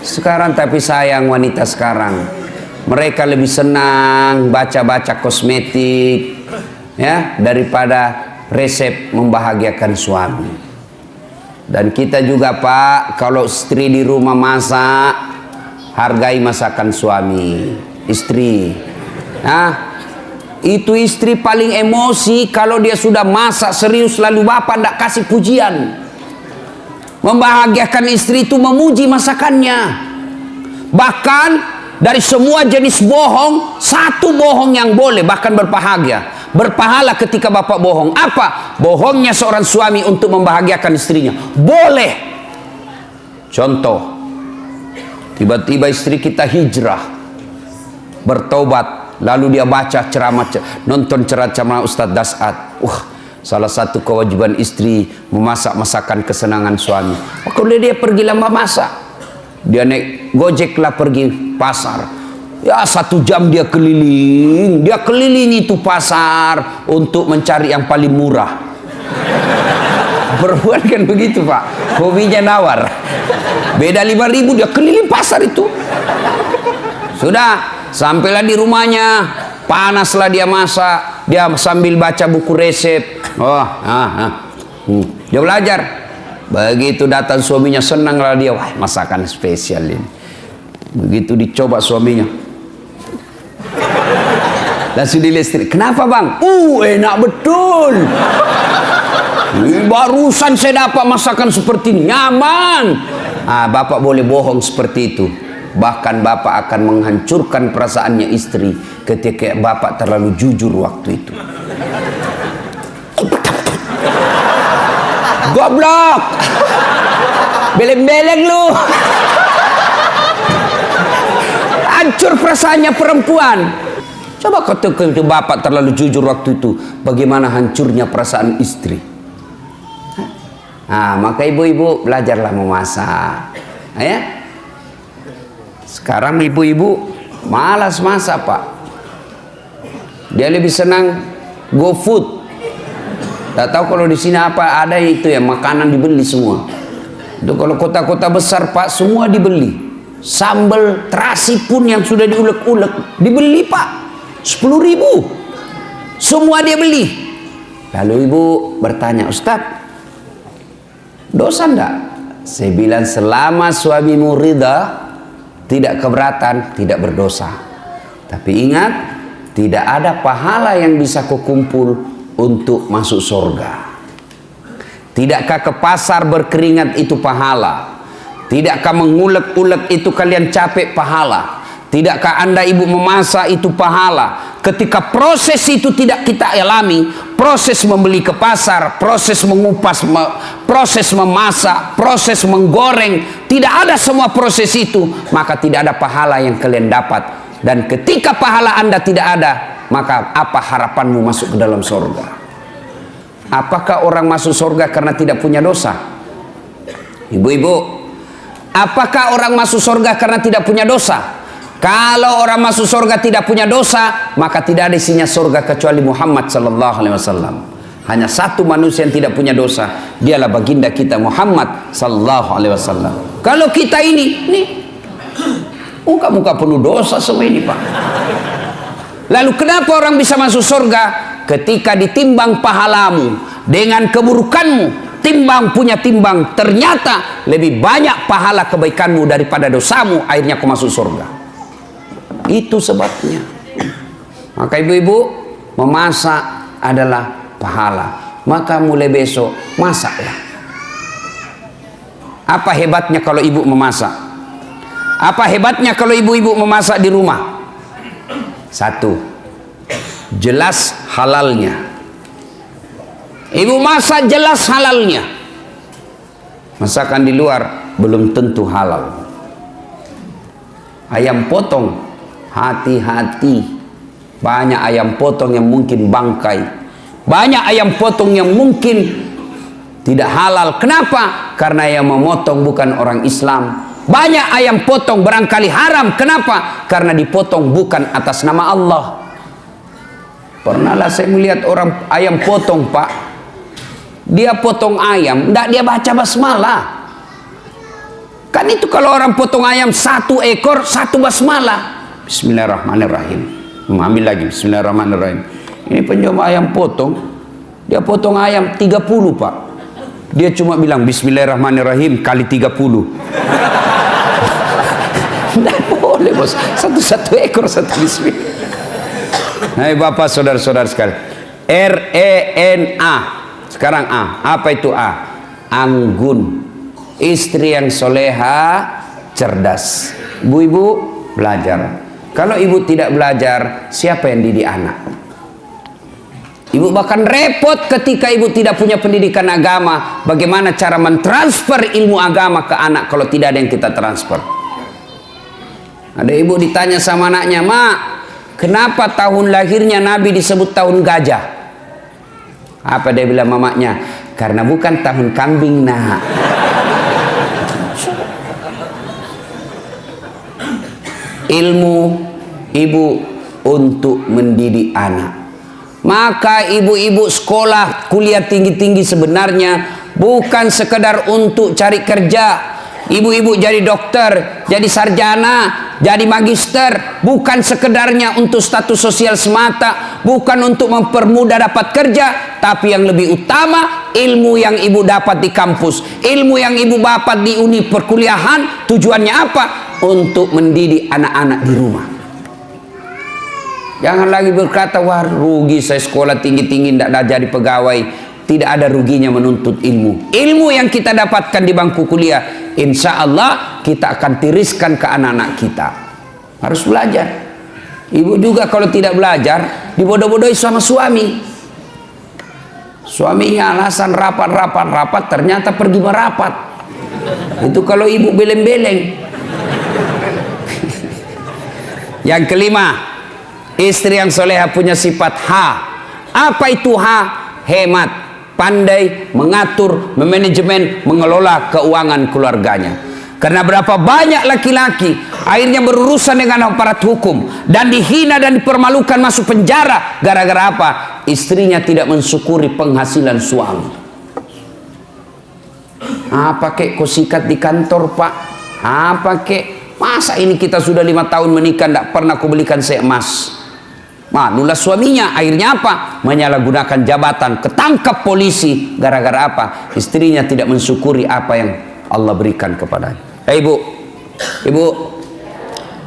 Sekarang tapi sayang wanita sekarang, mereka lebih senang baca-baca kosmetik ya daripada resep membahagiakan suami. Dan kita juga Pak, kalau istri di rumah masak, hargai masakan suami istri. Nah, itu istri paling emosi kalau dia sudah masak serius lalu bapak tidak kasih pujian. Membahagiakan istri itu memuji masakannya. Bahkan dari semua jenis bohong, satu bohong yang boleh bahkan berpahala ketika bapak bohong. Apa? Bohongnya seorang suami untuk membahagiakan istrinya. Boleh. Contoh, tiba-tiba istri kita hijrah, bertobat, lalu dia baca ceramah, nonton ceramah Ustadz Das'ad. Salah satu kewajiban istri memasak masakan kesenangan suami. Kalau dia pergi lama masak, dia naik gojek lah pergi pasar. Ya 1 jam dia keliling itu pasar untuk mencari yang paling murah. Perempuan kan begitu Pak, hobinya nawar. Beda 5.000 dia keliling pasar itu. Sudah sampailah di rumahnya, panaslah dia masak, dia sambil baca buku resep. Dia belajar. Begitu datang suaminya senanglah dia, wah masakan spesial ini. Begitu dicoba suaminya, langsung dilistrik. Kenapa bang? Enak betul. Barusan saya dapat masakan seperti ini, nyaman. Bapak boleh bohong seperti itu. Bahkan bapak akan menghancurkan perasaannya istri ketika bapak terlalu jujur waktu itu. Goblok, beleng-beleng lu. Hancur perasaannya perempuan. Coba katakan bapak terlalu jujur waktu itu, bagaimana hancurnya perasaan istri. Maka ibu-ibu belajarlah memasak. Ya. Sekarang ibu-ibu malas masak Pak. Dia lebih senang go food. Tak tahu kalau di sini apa ada itu ya, makanan dibeli semua. Itu kalau kota-kota besar Pak, semua dibeli. Sambal terasi pun yang sudah diulek-ulek dibeli Pak, 10.000. Semua dia beli. Lalu ibu bertanya, Ustadz, dosa enggak? Saya bilang selama suamimu ridha, tidak keberatan, tidak berdosa. Tapi ingat, tidak ada pahala yang bisa kau kumpul untuk masuk surga. Tidakkah ke pasar berkeringat itu pahala? Tidakkah mengulek-ulek itu kalian capek pahala? Tidakkah anda ibu memasak itu pahala? Ketika proses itu tidak kita alami, proses membeli ke pasar, proses mengupas, proses memasak, proses menggoreng, tidak ada semua proses itu, maka tidak ada pahala yang kalian dapat. Dan ketika pahala anda tidak ada, maka apa harapanmu masuk ke dalam surga? Apakah orang masuk surga karena tidak punya dosa? Ibu-ibu, apakah orang masuk surga karena tidak punya dosa? Kalau orang masuk surga tidak punya dosa, maka tidak ada isinya surga kecuali Muhammad sallallahu alaihi wasallam. Hanya satu manusia yang tidak punya dosa, dialah baginda kita Muhammad sallallahu alaihi wasallam. Kalau kita ini muka-muka penuh dosa semua ini Pak. Lalu kenapa orang bisa masuk surga? Ketika ditimbang pahalamu dengan keburukanmu, timbang punya timbang, ternyata lebih banyak pahala kebaikanmu daripada dosamu, akhirnya kau masuk surga. Itu sebabnya. Maka ibu-ibu, memasak adalah pahala. Maka mulai besok masaklah. Apa hebatnya kalau ibu memasak? Apa hebatnya kalau ibu-ibu memasak di rumah? Satu, jelas halalnya. Ibu masak jelas halalnya. Masakan di luar belum tentu halal. Ayam potong, hati-hati. Banyak ayam potong yang mungkin bangkai. Banyak ayam potong yang mungkin tidak halal. Kenapa? Karena yang memotong bukan orang Islam. Banyak ayam potong barangkali haram. Kenapa? Karena dipotong bukan atas nama Allah. Pernahlah saya melihat orang ayam potong Pak. Dia potong ayam, tidak dia baca basmalah. Kan itu kalau orang potong ayam 1 ekor 1 basmalah. Bismillahirrahmanirrahim. Ambil lagi bismillahirrahmanirrahim. Ini penjual ayam potong, dia potong ayam 30 Pak. Dia cuma bilang bismillahirrahmanirrahim kali 30. Tidak boleh bos, 1 ekor 1 bismillah. Hai Bapak saudara-saudara sekalian, RENA. Sekarang A, apa itu A? Anggun, istri yang soleha, cerdas. Ibu-ibu belajar. Kalau ibu tidak belajar, siapa yang didik anak? Ibu bahkan repot ketika ibu tidak punya pendidikan agama. Bagaimana cara mentransfer ilmu agama ke anak kalau tidak ada yang kita transfer? Ada ibu ditanya sama anaknya, "Mak, kenapa tahun lahirnya Nabi disebut tahun gajah?" Apa dia bilang mamanya? "Karena bukan tahun kambing, Nak." Ilmu ibu untuk mendidik anak. Maka ibu-ibu sekolah kuliah tinggi-tinggi sebenarnya bukan sekedar untuk cari kerja. Ibu-ibu jadi dokter, jadi sarjana, jadi magister, bukan sekedarnya untuk status sosial semata, bukan untuk mempermudah dapat kerja, tapi yang lebih utama ilmu yang ibu dapat di kampus, ilmu yang ibu dapat di uni perkuliahan, tujuannya apa? Untuk mendidik anak-anak di rumah. Jangan lagi berkata, "Wah, rugi saya sekolah tinggi-tinggi tidak jadi pegawai." Tidak ada ruginya menuntut ilmu. Ilmu yang kita dapatkan di bangku kuliah, insya Allah kita akan tiriskan ke anak-anak kita. Harus belajar. Ibu juga kalau tidak belajar, dibodoh-bodohi sama suami. Suaminya alasan rapat, ternyata pergi merapat. Itu kalau ibu beleng-beleng. Yang kelima, istri yang soleha punya sifat H. Apa itu H? Hemat. Pandai mengatur, memanajemen, mengelola keuangan keluarganya. Karena berapa banyak laki-laki akhirnya berurusan dengan aparat hukum dan dihina dan dipermalukan masuk penjara gara-gara apa? Istrinya tidak mensyukuri penghasilan suami. Apa kek kau sikat di kantor Pak? Apa kek? Masa ini kita sudah 5 tahun menikah tidak pernah kau belikan saya emas? Malulah suaminya, akhirnya apa? Menyalahgunakan jabatan, ketangkap polisi. Gara-gara apa? Istrinya tidak mensyukuri apa yang Allah berikan kepadanya. Ibu,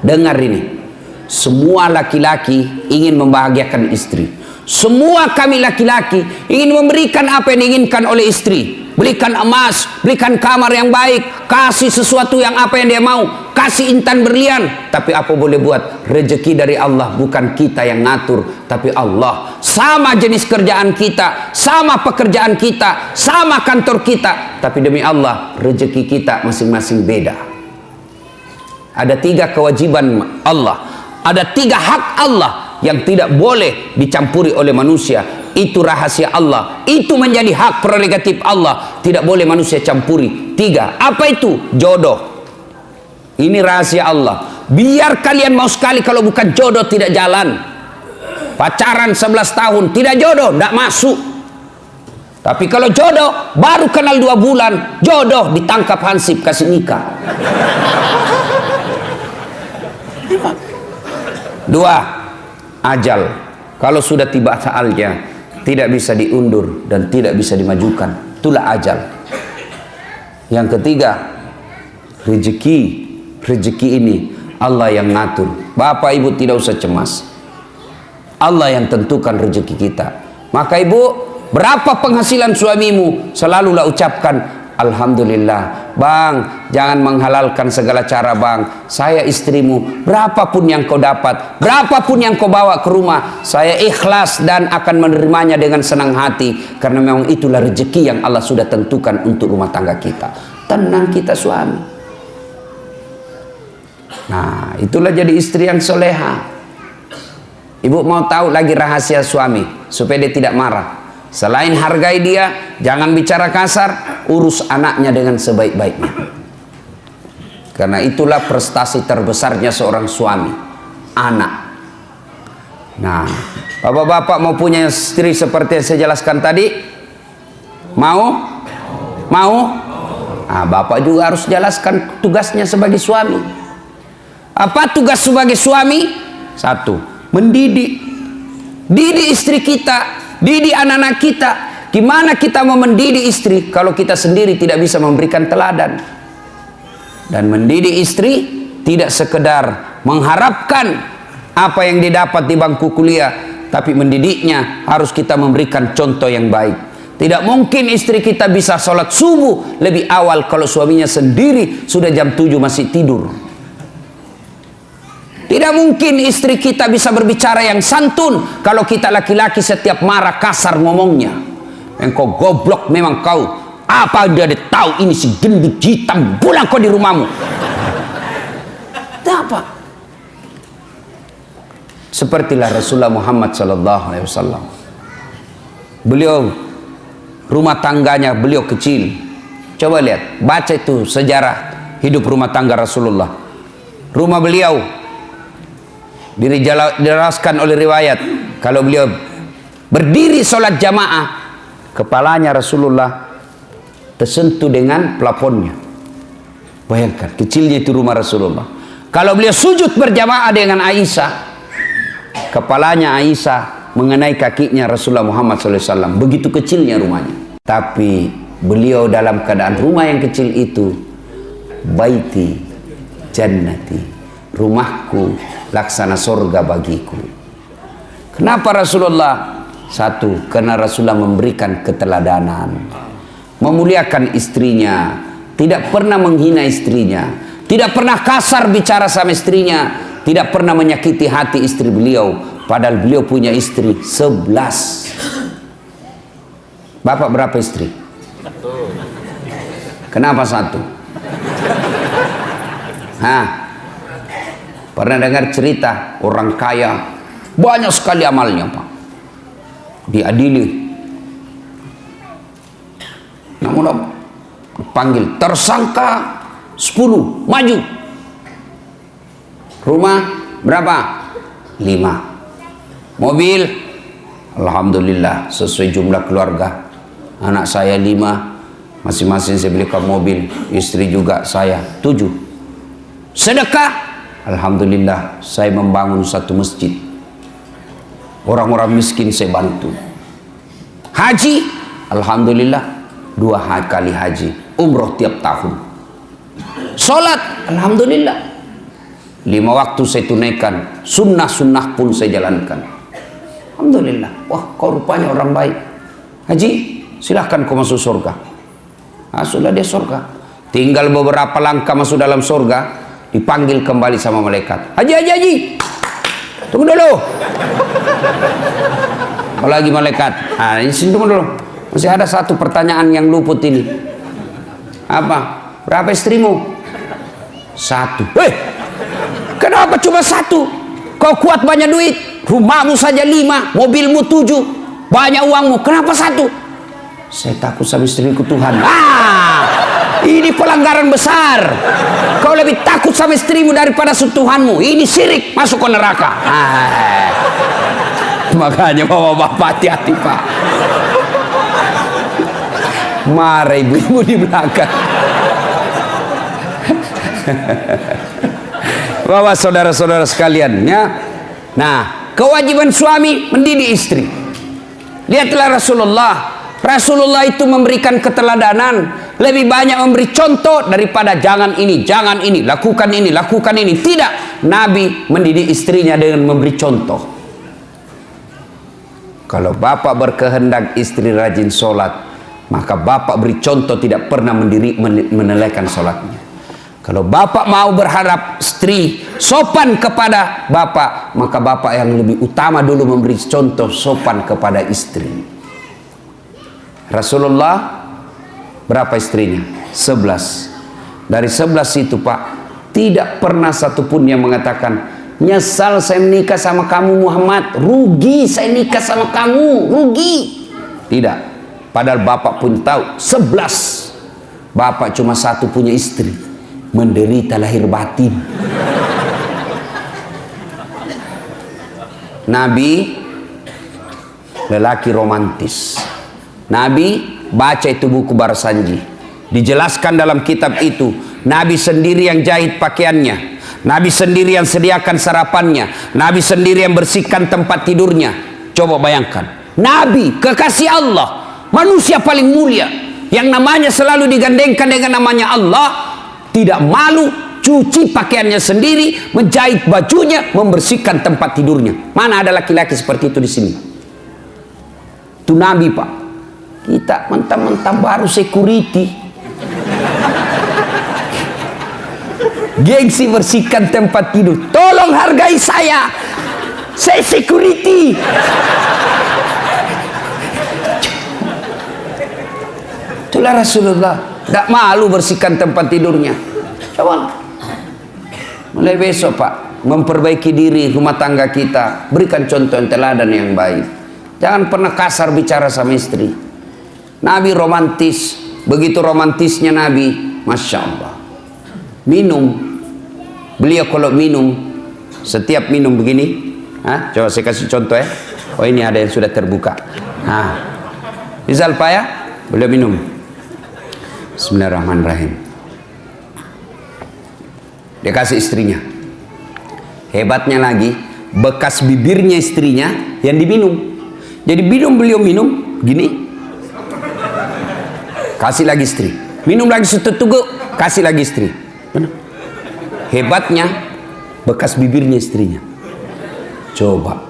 dengar ini. Semua laki-laki ingin membahagiakan istri. Semua kami laki-laki ingin memberikan apa yang diinginkan oleh istri. Belikan emas, belikan kamar yang baik, kasih sesuatu yang apa yang dia mau, kasih intan berlian. Tapi apa boleh buat? Rezeki dari Allah, bukan kita yang ngatur, tapi Allah. Sama jenis kerjaan kita, sama pekerjaan kita, sama kantor kita, tapi demi Allah rezeki kita masing-masing beda. Ada 3 kewajiban Allah, ada 3 hak Allah yang tidak boleh dicampuri oleh manusia. Itu rahasia Allah, itu menjadi hak prerogatif Allah, tidak boleh manusia campuri. 3, apa itu? Jodoh. Ini rahasia Allah. Biar kalian mau sekali, kalau bukan jodoh tidak jalan. Pacaran 11 tahun tidak jodoh, tidak masuk. Tapi kalau jodoh, baru kenal 2 bulan, jodoh ditangkap hansip kasih nikah. 2, ajal. Kalau sudah tiba saatnya, tidak bisa diundur dan tidak bisa dimajukan. Itulah ajal. Yang ketiga, rezeki. Rezeki ini Allah yang ngatur. Bapak ibu tidak usah cemas. Allah yang tentukan rezeki kita. Maka ibu, berapa penghasilan suamimu? Selalulah ucapkan alhamdulillah. Bang, jangan menghalalkan segala cara bang. Saya istrimu, berapapun yang kau dapat, berapapun yang kau bawa ke rumah, saya ikhlas dan akan menerimanya dengan senang hati. Karena memang itulah rezeki yang Allah sudah tentukan untuk rumah tangga kita. Tenang kita suami. Nah, itulah jadi istri yang soleha. Ibu mau tahu lagi rahasia suami supaya dia tidak marah? Selain hargai dia, jangan bicara kasar, urus anaknya dengan sebaik-baiknya. Karena itulah prestasi terbesarnya seorang suami, anak. Nah, bapak-bapak mau punya istri seperti yang saya jelaskan tadi? Mau? Mau? Bapak juga harus jelaskan tugasnya sebagai suami. Apa tugas sebagai suami? Satu, mendidik. Didik istri kita, didik anak-anak kita. Gimana kita mau mendidik istri kalau kita sendiri tidak bisa memberikan teladan? Dan mendidik istri tidak sekedar mengharapkan apa yang didapat di bangku kuliah, tapi mendidiknya harus kita memberikan contoh yang baik. Tidak mungkin istri kita bisa sholat subuh lebih awal kalau suaminya sendiri sudah jam 7 masih tidur. Tidak mungkin istri kita bisa berbicara yang santun kalau kita laki-laki setiap marah kasar ngomongnya. Engkau goblok memang kau. Apa dia tahu ini si gendut hitam, pulang kau di rumahmu. Apa? Sepertilah Rasulullah Muhammad SAW. Beliau rumah tangganya beliau kecil. Coba lihat, baca itu sejarah hidup rumah tangga Rasulullah. Rumah beliau dijelaskan oleh riwayat, kalau beliau berdiri sholat jamaah, kepalanya Rasulullah tersentuh dengan plafonnya. Bayangkan kecilnya itu rumah Rasulullah. Kalau beliau sujud berjamaah dengan Aisyah, kepalanya Aisyah mengenai kakinya Rasulullah Muhammad SAW. Begitu kecilnya rumahnya. Tapi beliau dalam keadaan rumah yang kecil itu, baiti jannati, rumahku laksana surga bagiku. Kenapa Rasulullah? Satu, karena Rasulullah memberikan keteladanan, memuliakan istrinya, tidak pernah menghina istrinya, tidak pernah kasar bicara sama istrinya, tidak pernah menyakiti hati istri beliau. Padahal beliau punya istri 11. Bapak berapa istri? Kenapa satu? Pernah dengar cerita orang kaya banyak sekali amalnya, Pak, diadili, namun panggil tersangka 10 maju. Rumah berapa? 5. Mobil alhamdulillah sesuai jumlah keluarga. Anak saya 5, masing-masing saya belikan mobil, istri juga saya 7. Sedekah, alhamdulillah saya membangun satu masjid, orang-orang miskin saya bantu. Haji, alhamdulillah 2 kali haji, umroh tiap tahun. Sholat, alhamdulillah 5 waktu saya tunaikan, sunnah-sunnah pun saya jalankan, alhamdulillah. Wah, kau rupanya orang baik. Haji, silahkan kau masuk surga. Sudah dia surga, tinggal beberapa langkah masuk dalam surga, dipanggil kembali sama malaikat. Haji, tunggu dulu. Apalagi malaikat, ini tunggu dulu, masih ada satu pertanyaan yang luput ini. Apa? Berapa istrimu? 1. Kenapa cuma 1? Kau kuat banyak duit, rumahmu saja 5, mobilmu 7, banyak uangmu, kenapa 1? Saya takut sama istriku Tuhan. Ini pelanggaran besar. Kau lebih takut sama istrimu daripada Tuhanmu. Ini syirik, masuk ke neraka. Makanya bapak-bapak hati-hati, Pak. Marah ibu-ibu di belakang. Bapak saudara-saudara sekalian, ya. Nah, kewajiban suami mendidik istri. Lihatlah Rasulullah itu memberikan keteladanan, lebih banyak memberi contoh daripada jangan ini, lakukan ini, lakukan ini. Tidak, Nabi mendidik istrinya dengan memberi contoh. Kalau bapak berkehendak istri rajin sholat, maka bapak beri contoh, tidak pernah menelaikan sholatnya. Kalau bapak mau berharap istri sopan kepada bapak, maka bapak yang lebih utama dulu memberi contoh sopan kepada istri. Rasulullah berapa istrinya? 11. Dari 11 itu, Pak, tidak pernah satupun yang mengatakan, nyesal saya menikah sama kamu Muhammad, rugi saya nikah sama kamu, rugi. Tidak. Padahal bapak pun tahu 11. Bapak cuma 1 punya istri, menderita lahir batin. Nabi lelaki romantis. Nabi baca itu buku Barsanji. Dijelaskan dalam kitab itu, Nabi sendiri yang jahit pakaiannya, Nabi sendiri yang sediakan sarapannya, Nabi sendiri yang bersihkan tempat tidurnya. Coba bayangkan, Nabi kekasih Allah, manusia paling mulia, yang namanya selalu digandengkan dengan namanya Allah, tidak malu cuci pakaiannya sendiri, menjahit bajunya, membersihkan tempat tidurnya. Mana ada laki-laki seperti itu di sini? Itu Nabi, Pak. Kita mentah-mentah baru security, gengsi bersihkan tempat tidur. Tolong hargai saya security. Itulah Rasulullah, tidak malu bersihkan tempat tidurnya. Coba mulai besok, Pak, memperbaiki diri rumah tangga kita, berikan contoh yang teladan yang baik. Jangan pernah kasar bicara sama istri. Nabi romantis, begitu romantisnya Nabi, Masya Allah. Minum, beliau kalau minum, setiap minum begini, coba saya kasih contoh ya. Oh, ini ada yang sudah terbuka. Misal Pak ya, beliau minum, Bismillahirrahmanirrahim. Dia kasih istrinya. Hebatnya lagi, bekas bibirnya istrinya yang diminum. Jadi beliau minum gini, kasih lagi istri, minum lagi setutugu, kasih lagi istri. Hebatnya bekas bibirnya istrinya. Coba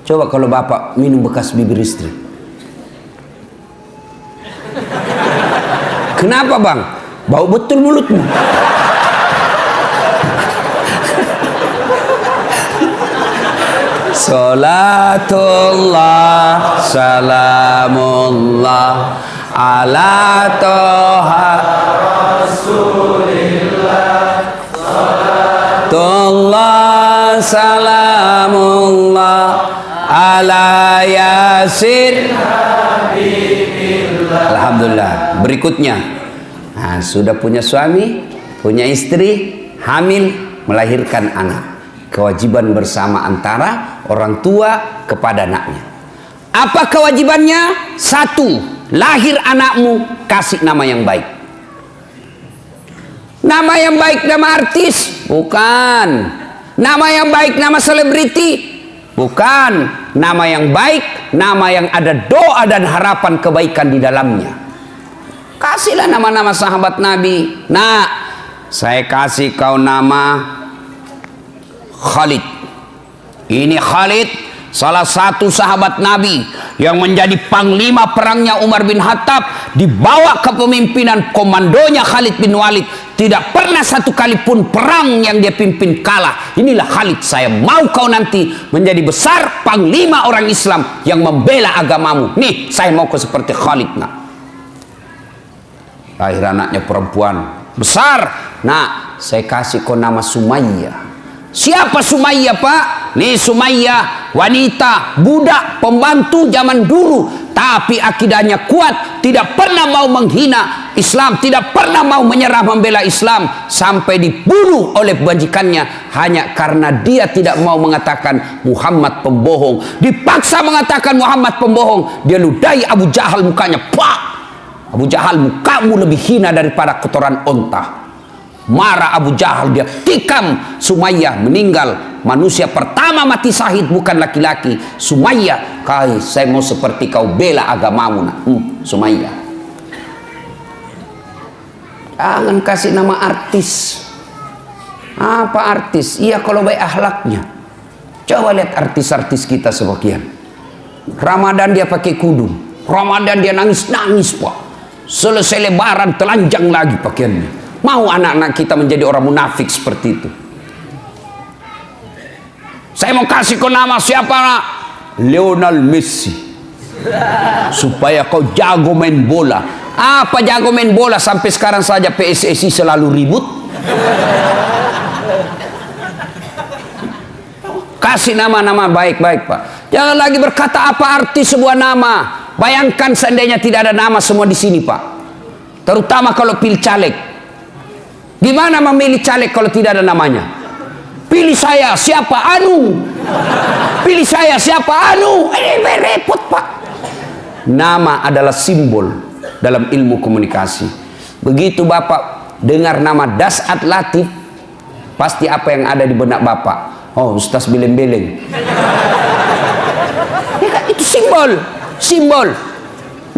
kalau bapak minum bekas bibir istri. Kenapa bang? Bau betul mulutmu. Salatullah salamullah ala toha Rasulillah. Salatullah salamullah ala yasin habibillah. Alhamdulillah. Berikutnya, sudah punya suami, punya istri, hamil, melahirkan anak. Kewajiban bersama antara orang tua kepada anaknya. Apa kewajibannya? Satu, lahir anakmu, kasih nama yang baik. Nama yang baik nama artis? Bukan. Nama yang baik nama selebriti? Bukan. Nama yang baik, nama yang ada doa dan harapan kebaikan di dalamnya. Kasihlah nama-nama sahabat Nabi. Nah, saya kasih kau nama Khalid. Ini Khalid, salah satu sahabat Nabi yang menjadi panglima perangnya Umar bin Khattab, dibawa kepemimpinan komandonya Khalid bin Walid. Tidak pernah satu kali pun perang yang dia pimpin kalah. Inilah Khalid, saya mau kau nanti menjadi besar panglima orang Islam yang membela agamamu. Nih, saya mau kau seperti Khalid. Nah, lahir anaknya perempuan besar. Nah, saya kasih kau nama Sumayyah. Siapa Sumayyah, Pak? Nih Sumayyah, wanita, budak, pembantu zaman dulu, tapi akidahnya kuat, tidak pernah mau menghina Islam, tidak pernah mau menyerah membela Islam, sampai dibunuh oleh bajikannya hanya karena dia tidak mau mengatakan Muhammad pembohong. Dipaksa mengatakan Muhammad pembohong, dia ludahi Abu Jahal mukanya. Pak, Abu Jahal, mukamu lebih hina daripada kotoran onta. Marah Abu Jahal, dia tikam Sumayyah, meninggal. Manusia pertama mati syahid bukan laki-laki, Sumayyah. Saya mau seperti kau bela agamamu. Nah, Sumayyah. Jangan kasih nama artis. Apa artis? Iya kalau baik akhlaknya. Coba lihat artis-artis kita sebagian. Ramadan dia pakai kudung, Ramadan dia nangis-nangis, Pak. Selesai lebaran telanjang lagi pakaiannya. Mau anak-anak kita menjadi orang munafik seperti itu? Saya mau kasih kau nama siapa, nak? Lionel Messi. Supaya kau jago main bola. Apa jago main bola? Sampai sekarang saja PSSI selalu ribut. Kasih nama-nama baik-baik, Pak. Jangan lagi berkata apa arti sebuah nama. Bayangkan seandainya tidak ada nama semua di sini, Pak. Terutama kalau pilih caleg. Gimana memilih caleg kalau tidak ada namanya? Pilih saya, siapa? Anu. Pilih saya, siapa? Anu. Ini repot, Pak. Nama adalah simbol dalam ilmu komunikasi. Begitu Bapak dengar nama Dasat Latif, pasti apa yang ada di benak Bapak? Oh, Ustaz beleng-beleng. Ya kan? Itu simbol.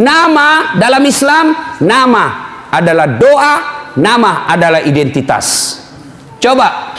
Nama dalam Islam, nama adalah doa, nama adalah identitas. Coba